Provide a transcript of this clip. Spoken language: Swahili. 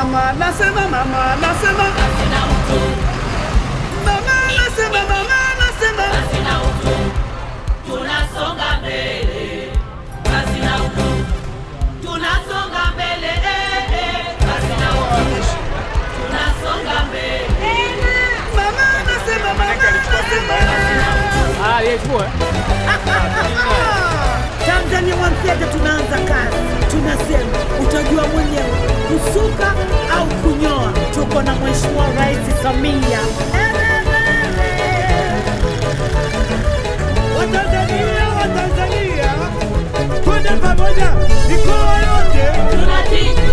mama nasema Sina utu. mama nasema Sina utu. Tunasonga mbele. Sina utu. Tunasonga mbele. Sina utu. Tunasonga mbele. mama nasema yes boy. Tanzania One Theatre tunaanza kazi. Tunasema utajua mwenyewe kusuka au kunyoa. Tuko na Mheshimiwa Rais Samia. Watanzania twende pamoja mikoa yote Tunatiki